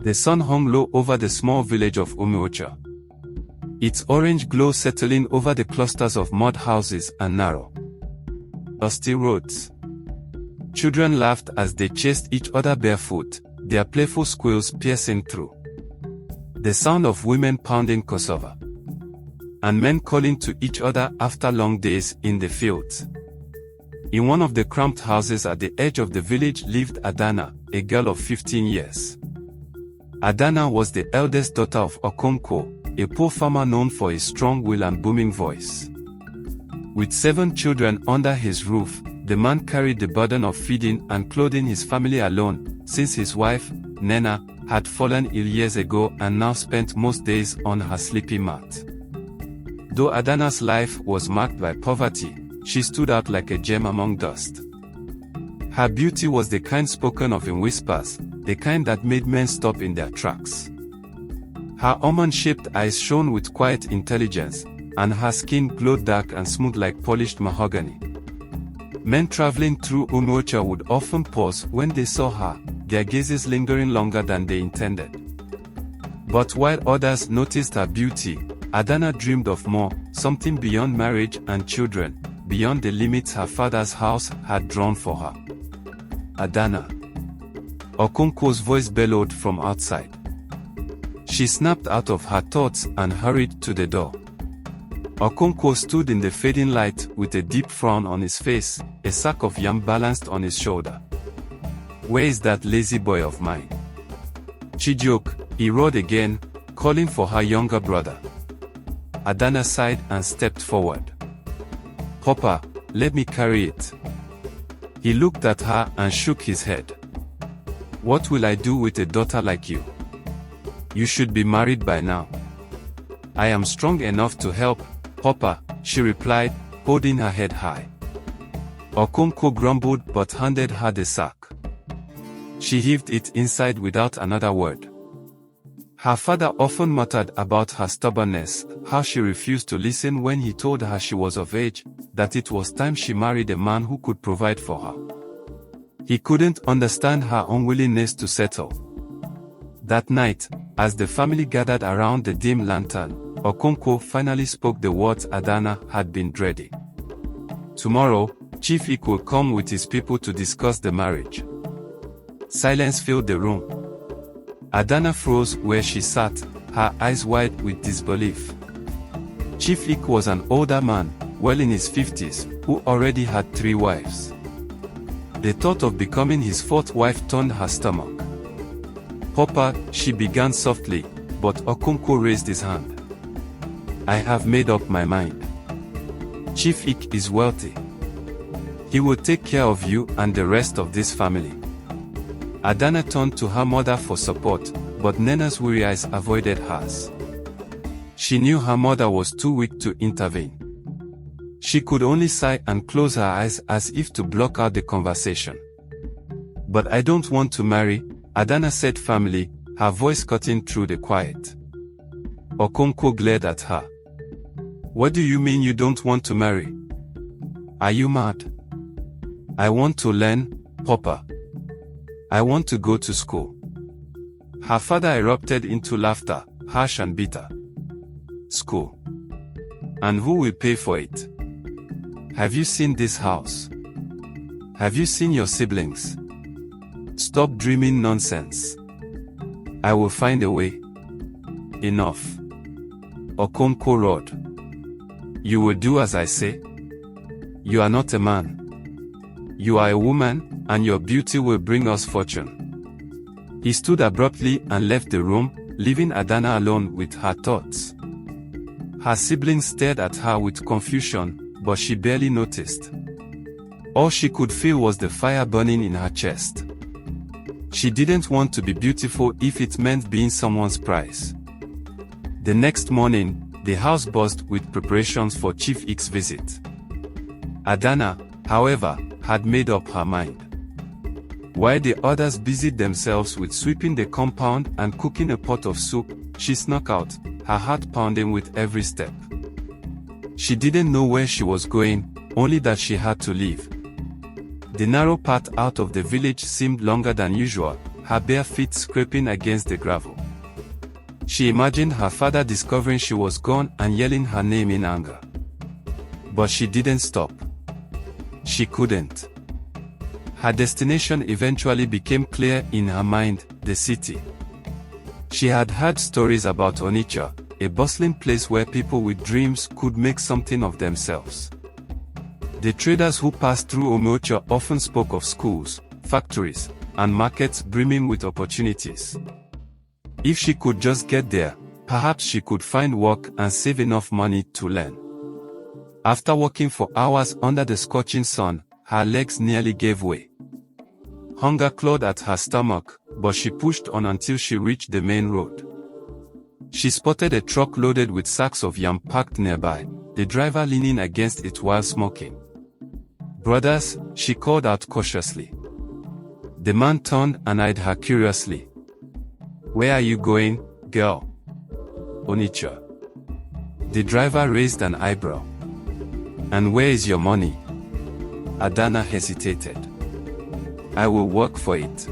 The sun hung low over the small village of Umuocha, its orange glow settling over the clusters of mud houses and narrow, dusty roads. Children laughed as they chased each other barefoot, their playful squeals piercing through the sound of women pounding cassava, and men calling to each other after long days in the fields. In one of the cramped houses at the edge of the village lived Adanna, a girl of 15 years. Adanna was the eldest daughter of Okonkwo, a poor farmer known for his strong will and booming voice. With 7 children under his roof, the man carried the burden of feeding and clothing his family alone, since his wife, Nena, had fallen ill years ago and now spent most days on her sleeping mat. Though Adanna's life was marked by poverty, she stood out like a gem among dust. Her beauty was the kind spoken of in whispers, the kind that made men stop in their tracks. Her almond-shaped eyes shone with quiet intelligence, and her skin glowed dark and smooth like polished mahogany. Men traveling through Umuocha would often pause when they saw her, their gazes lingering longer than they intended. But while others noticed her beauty, Adanna dreamed of more, something beyond marriage and children, beyond the limits her father's house had drawn for her. Adanna. Okonkwo's voice bellowed from outside. She snapped out of her thoughts and hurried to the door. Okonkwo stood in the fading light with a deep frown on his face, a sack of yam balanced on his shoulder. "Where is that lazy boy of mine?" "Chijioke," he roared again, calling for her younger brother. Adanna sighed and stepped forward. "Papa, let me carry it." He looked at her and shook his head. "What will I do with a daughter like you? You should be married by now." "I am strong enough to help, Papa," she replied, holding her head high. Okonkwo grumbled but handed her the sack. She heaved it inside without another word. Her father often muttered about her stubbornness, how she refused to listen when he told her she was of age, that it was time she married a man who could provide for her. He couldn't understand her unwillingness to settle. That night, as the family gathered around the dim lantern, Okonkwo finally spoke the words Adanna had been dreading. "Tomorrow, Chief Ik will come with his people to discuss the marriage." Silence filled the room. Adanna froze where she sat, her eyes wide with disbelief. Chief Ik was an older man, well in his 50s, who already had 3 wives. The thought of becoming his 4th wife turned her stomach. "Papa," she began softly, but Okonkwo raised his hand. "I have made up my mind. Chief Ik is wealthy. He will take care of you and the rest of this family." Adanna turned to her mother for support, but Nena's weary eyes avoided hers. She knew her mother was too weak to intervene. She could only sigh and close her eyes as if to block out the conversation. "But I don't want to marry," Adanna said firmly, her voice cutting through the quiet. Okonkwo glared at her. "What do you mean you don't want to marry? Are you mad?" "I want to learn, Papa. I want to go to school." Her father erupted into laughter, harsh and bitter. "School? And who will pay for it? Have you seen this house? Have you seen your siblings? Stop dreaming nonsense. I will find a way." "Enough," Okonkwo roared. "You will do as I say? You are not a man. You are a woman, and your beauty will bring us fortune." He stood abruptly and left the room, leaving Adanna alone with her thoughts. Her siblings stared at her with confusion, but she barely noticed. All she could feel was the fire burning in her chest. She didn't want to be beautiful if it meant being someone's prize. The next morning, the house buzzed with preparations for Chief Ik's visit. Adanna, however, had made up her mind. While the others busied themselves with sweeping the compound and cooking a pot of soup, she snuck out, her heart pounding with every step. She didn't know where she was going, only that she had to leave. The narrow path out of the village seemed longer than usual, her bare feet scraping against the gravel. She imagined her father discovering she was gone and yelling her name in anger. But she didn't stop. She couldn't. Her destination eventually became clear in her mind, the city. She had heard stories about Onitsha, a bustling place where people with dreams could make something of themselves. The traders who passed through Onitsha often spoke of schools, factories, and markets brimming with opportunities. If she could just get there, perhaps she could find work and save enough money to learn. After walking for hours under the scorching sun, her legs nearly gave way. Hunger clawed at her stomach, but she pushed on until she reached the main road. She spotted a truck loaded with sacks of yam parked nearby, the driver leaning against it while smoking. "Brothers," she called out cautiously. The man turned and eyed her curiously. "Where are you going, girl?" "Onitsha." The driver raised an eyebrow. "And where is your money?" Adanna hesitated. "I will work for it.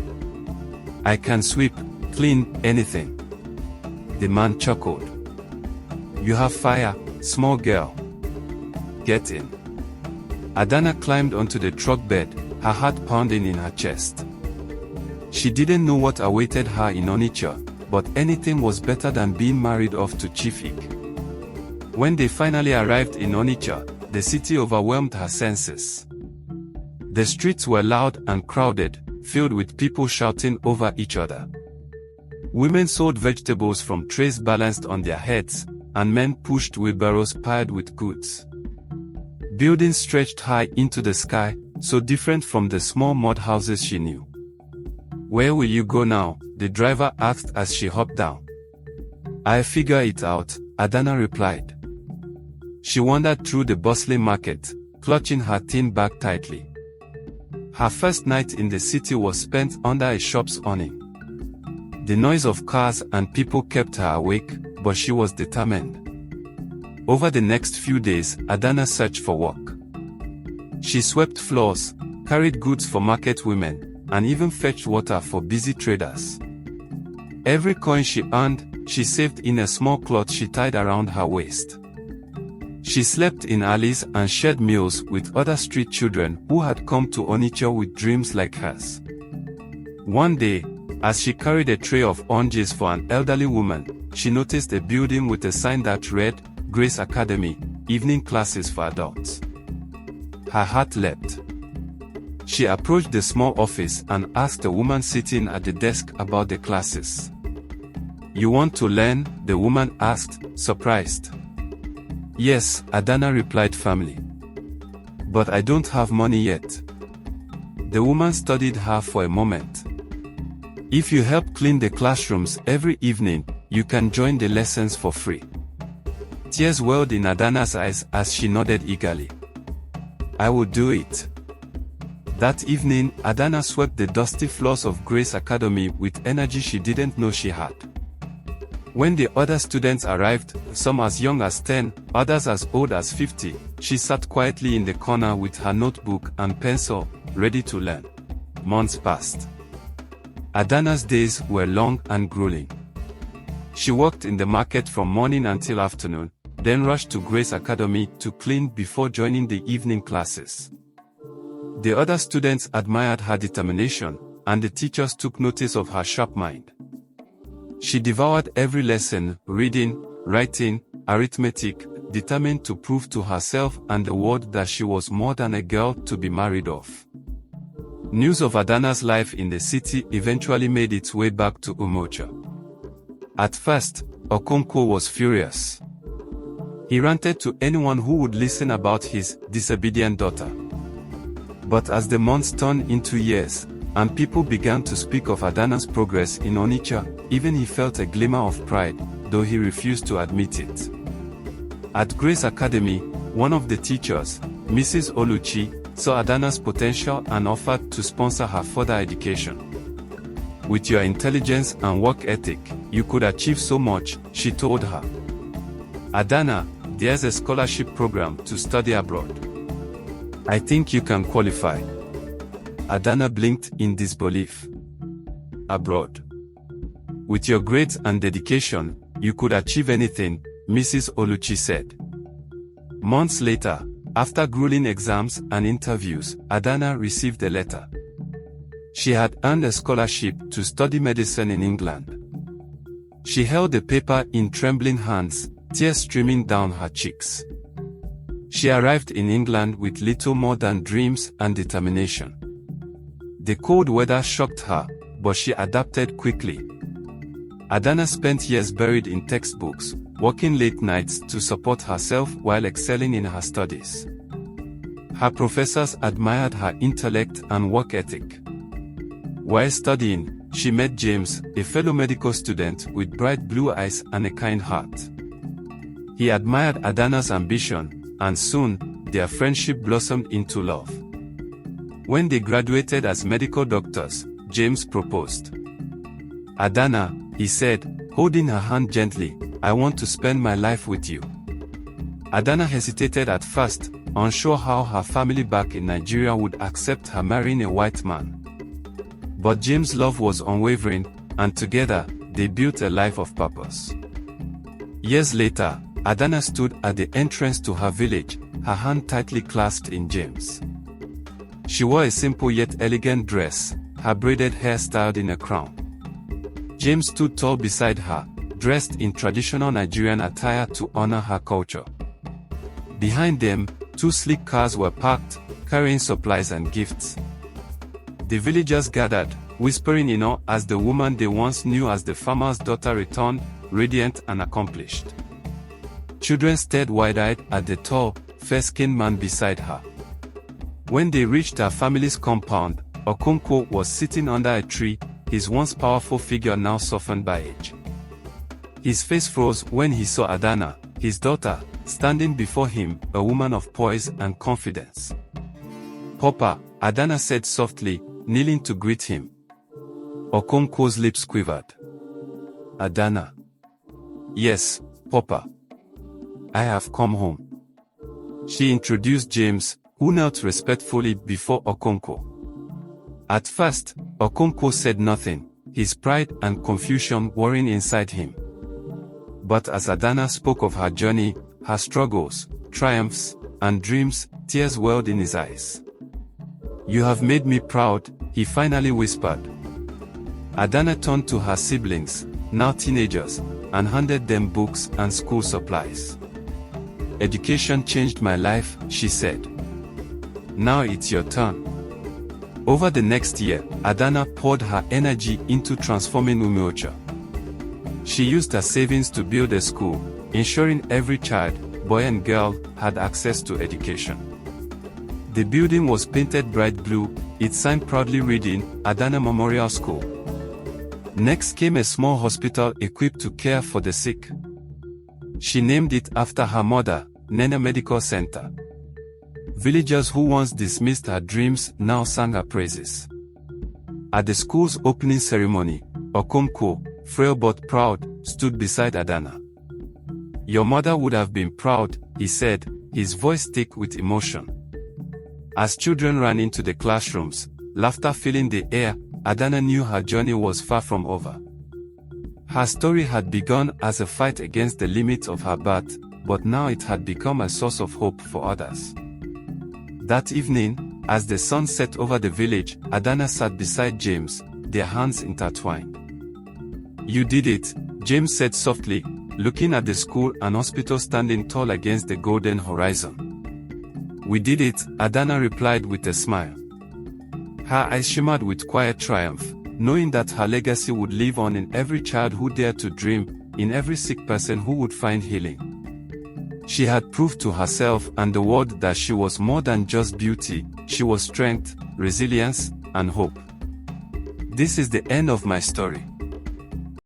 I can sweep, clean, anything." The man chuckled. "You have fire, small girl. Get in." Adanna climbed onto the truck bed, her heart pounding in her chest. She didn't know what awaited her in Onitsha, but anything was better than being married off to Chifik. When they finally arrived in Onitsha, the city overwhelmed her senses. The streets were loud and crowded, filled with people shouting over each other. Women sold vegetables from trays balanced on their heads, and men pushed wheelbarrows piled with goods. Buildings stretched high into the sky, so different from the small mud houses she knew. "Where will you go now?" the driver asked as she hopped down. "I'll figure it out," Adanna replied. She wandered through the bustling market, clutching her tin bag tightly. Her first night in the city was spent under a shop's awning. The noise of cars and people kept her awake, but she was determined. Over the next few days, Adanna searched for work. She swept floors, carried goods for market women, and even fetched water for busy traders. Every coin she earned, she saved in a small cloth she tied around her waist. She slept in alleys and shared meals with other street children who had come to Onitsha with dreams like hers. One day, as she carried a tray of oranges for an elderly woman, she noticed a building with a sign that read, "Grace Academy, Evening Classes for Adults." Her heart leapt. She approached the small office and asked a woman sitting at the desk about the classes. "You want to learn?" the woman asked, surprised. "Yes," Adanna replied firmly. "But I don't have money yet." The woman studied her for a moment. "If you help clean the classrooms every evening, you can join the lessons for free." Tears welled in Adanna's eyes as she nodded eagerly. "I will do it." That evening, Adanna swept the dusty floors of Grace Academy with energy she didn't know she had. When the other students arrived, some as young as 10, others as old as 50, she sat quietly in the corner with her notebook and pencil, ready to learn. Months passed. Adanna's days were long and grueling. She worked in the market from morning until afternoon, then rushed to Grace Academy to clean before joining the evening classes. The other students admired her determination, and the teachers took notice of her sharp mind. She devoured every lesson, reading, writing, arithmetic, determined to prove to herself and the world that she was more than a girl to be married off. News of Adanna's life in the city eventually made its way back to Onitsha. At first, Okonkwo was furious. He ranted to anyone who would listen about his disobedient daughter. But as the months turned into years, and people began to speak of Adanna's progress in Onitsha, even he felt a glimmer of pride, though he refused to admit it. At Grace Academy, one of the teachers, Mrs. Oluchi, saw Adanna's potential and offered to sponsor her further education. "With your intelligence and work ethic, you could achieve so much," she told her. "Adanna, there's a scholarship program to study abroad. I think you can qualify." Adanna blinked in disbelief. abroad. With your grades and dedication, you could achieve anything, Mrs. Oluchi said. Months later, after grueling exams and interviews, Adanna received a letter. She had earned a scholarship to study medicine in England. She held the paper in trembling hands, tears streaming down her cheeks. She arrived in England with little more than dreams and determination. The cold weather shocked her, but she adapted quickly. Adanna spent years buried in textbooks, working late nights to support herself while excelling in her studies. Her professors admired her intellect and work ethic. While studying, she met James, a fellow medical student with bright blue eyes and a kind heart. He admired Adanna's ambition, and soon, their friendship blossomed into love. When they graduated as medical doctors, James proposed. "Adanna," he said, holding her hand gently, "I want to spend my life with you." Adanna hesitated at first, unsure how her family back in Nigeria would accept her marrying a white man. But James' love was unwavering, and together, they built a life of purpose. Years later, Adanna stood at the entrance to her village, her hand tightly clasped in James'. She wore a simple yet elegant dress, her braided hair styled in a crown. James stood tall beside her, dressed in traditional Nigerian attire to honor her culture. Behind them, two sleek cars were parked, carrying supplies and gifts. The villagers gathered, whispering in awe as the woman they once knew as the farmer's daughter returned, radiant and accomplished. Children stared wide-eyed at the tall, fair-skinned man beside her. When they reached her family's compound, Okonkwo was sitting under a tree, his once powerful figure now softened by age. His face froze when he saw Adanna, his daughter, standing before him, a woman of poise and confidence. "Papa," Adanna said softly, kneeling to greet him. Okonkwo's lips quivered. "Adanna." "Yes, Papa. I have come home." She introduced James, who knelt respectfully before Okonkwo. At first, Okonkwo said nothing, his pride and confusion warring inside him. But as Adanna spoke of her journey, her struggles, triumphs, and dreams, tears welled in his eyes. "You have made me proud," he finally whispered. Adanna turned to her siblings, now teenagers, and handed them books and school supplies. "Education changed my life," she said. "Now it's your turn." Over the next year, Adanna poured her energy into transforming Umuocha. She used her savings to build a school, ensuring every child, boy and girl, had access to education. The building was painted bright blue, its sign proudly reading, Adanna Memorial School. Next came a small hospital equipped to care for the sick. She named it after her mother, Nene Medical Center. Villagers who once dismissed her dreams now sang her praises. At the school's opening ceremony, Okonkwo, frail but proud, stood beside Adanna. "Your mother would have been proud," he said, his voice thick with emotion. As children ran into the classrooms, laughter filling the air, Adanna knew her journey was far from over. Her story had begun as a fight against the limits of her birth, but now it had become a source of hope for others. That evening, as the sun set over the village, Adanna sat beside James, their hands intertwined. "You did it," James said softly, looking at the school and hospital standing tall against the golden horizon. "We did it," Adanna replied with a smile. Her eyes shimmered with quiet triumph, knowing that her legacy would live on in every child who dared to dream, in every sick person who would find healing. She had proved to herself and the world that she was more than just beauty, she was strength, resilience, and hope. This is the end of my story.